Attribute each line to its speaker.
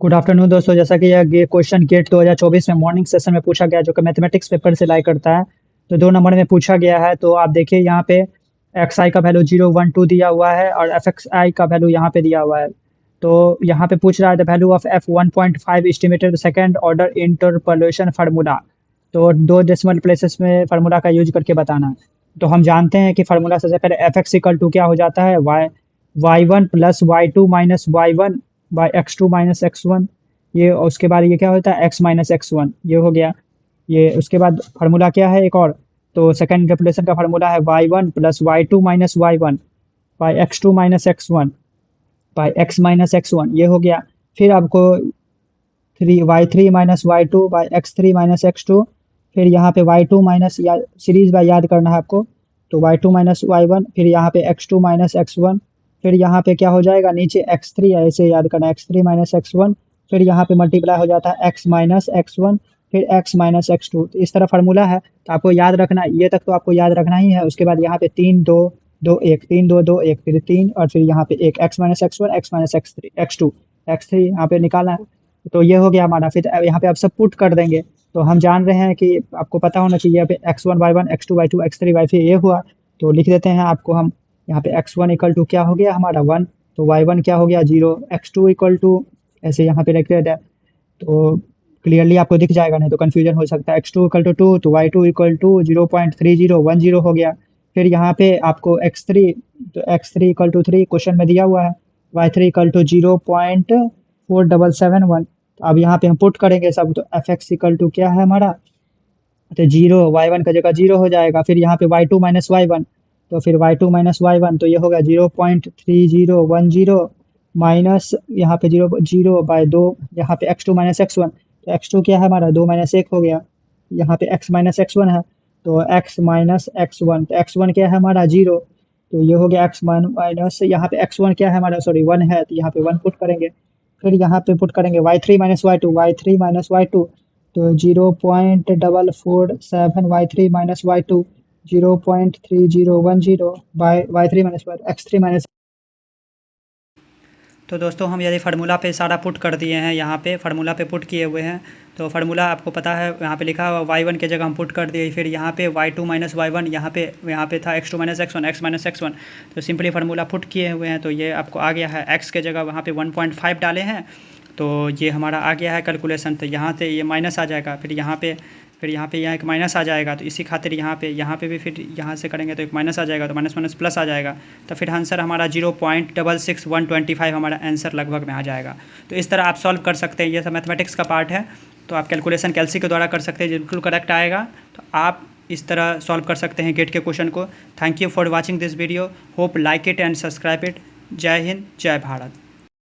Speaker 1: Good afternoon दोस्तों। जैसा कि यह क्वेश्चन गेट 2024 में मॉर्निंग सेशन में पूछा गया, जो कि मैथमेटिक्स पेपर से लाई करता है। तो 2 नंबर में पूछा गया है। तो आप देखिए यहाँ पे एक्स आई का वैल्यू 0, 1, 2 दिया हुआ है और एफ एक्स आई का वैल्यू यहाँ पे दिया हुआ है। तो यहाँ पे पूछ रहा है the value of F 1.5 estimated second order interpolation formula. तो 2 डेसिमल प्लेसेस में फार्मूला का यूज करके बताना है। तो हम जानते हैं कि फार्मूला सबसे पहले एफ एक्स इक्वल टू क्या हो जाता है, Y one plus y2 - y1 by x2 - x1। ये और उसके बाद ये क्या होता है x - x1, ये हो गया। ये उसके बाद फार्मूला क्या है एक और, तो सेकंड इंटरपोलेशन का फार्मूला है y1 plus y2 - y1 by x2 - x1 by x - x1, ये हो गया। फिर आपको y3 - y2 by x3 - x2। फिर यहाँ पे y2 माइनस या सीरीज बाय याद करना है आपको। तो y2 - y1, फिर यहाँ पे x2 - x1। फिर यहाँ पे क्या हो जाएगा, नीचे x3 है, ऐसे याद करना है, x3 - x1। फिर यहाँ पे मल्टीप्लाई हो जाता है x - x1, फिर x - x2। तो इस तरह फार्मूला है। तो आपको याद रखना, ये तक तो आपको याद रखना ही है। उसके बाद यहाँ पे 3 2 2 1, 3 2 2 1, फिर 3 और फिर यहाँ पे 1, x - x1, x - x3, x2 x3 यहाँ पे निकालना है। तो ये हो गया हमारा। फिर यहाँ पे आप सब पुट कर देंगे। तो हम जान रहे हैं कि आपको पता होना चाहिए यहाँ पे x1 y1 x2 y2 x3 y4 ये हुआ। तो लिख देते हैं आपको हम यहाँ पे x1 इक्वल टू क्या हो गया हमारा 1, तो y1 क्या हो गया 0, x2 इक्वल टू ऐसे यहाँ पे लिख देते हैं। तो क्लियरली आपको दिख जाएगा, नहीं तो कंफ्यूजन हो सकता है। x2 इक्वल टू 2, तो y2 इक्वल टू 0.3010 हो गया। फिर यहाँ पे आपको x3, तो x3 इक्वल टू 3 क्वेश्चन में दिया हुआ है। y3 equal to 0.4771। तो अब यहाँ पे हम पुट करेंगे सब। तो एफ एक्स इक्वल टू क्या है हमारा, तो 0, y1 का जगह 0 हो जाएगा। फिर यहाँ पे y2 - y1, तो फिर y2 - y1 तो ये होगा 0.3010 माइनस यहाँ पे 0 बाय 2, यहाँ पे x2 - x1। तो x2 क्या है हमारा 2 - 1 हो गया। यहाँ पे x - x1 है, तो x - x1, तो x1 क्या है हमारा 0। तो ये हो गया x माइनस, यहाँ पे x1 क्या है हमारा, सॉरी 1 है, तो यहाँ पे 1 पुट करेंगे। फिर यहाँ पे पुट करेंगे y3 - y2, तो 0.447 y3 - y2 0.3010 bye y3 - x3 - तो दोस्तों हम यदि फार्मूला पे सारा पुट कर दिए हैं, यहाँ पे फार्मूला पे पुट किए हुए हैं। तो फार्मूला आपको पता है, यहाँ पे लिखा हुआ y1 के जगह हम पुट कर दिए। फिर यहाँ पे y2 - y1, यहाँ पे था x2 - x1, x - x1। तो सिंपली फार्मूला पुट किए हुए हैं। तो ये आपको आ गया है, x के जगह वहाँ पे 1.5 डाले हैं, तो ये हमारा आ गया है कैलकुलेशन। तो यहाँ से ये माइनस आ जाएगा, फिर यहाँ पे एक माइनस आ जाएगा। तो इसी खातिर यहाँ पे भी फिर यहाँ से करेंगे तो एक माइनस आ जाएगा, तो माइनस माइनस प्लस आ जाएगा। तो फिर आंसर हमारा 0.66125 हमारा आंसर लगभग में आ जाएगा। तो इस तरह आप सॉल्व कर सकते हैं। ये सब मैथमेटिक्स का पार्ट है, तो आप कैलकुलेशन कैलसी के द्वारा कर सकते हैं, बिल्कुल करेक्ट आएगा। तो आप इस तरह सॉल्व कर सकते हैं गेट के क्वेश्चन को। Thank you for watching this video, hope like it and subscribe it. जय हिंद, जय भारत।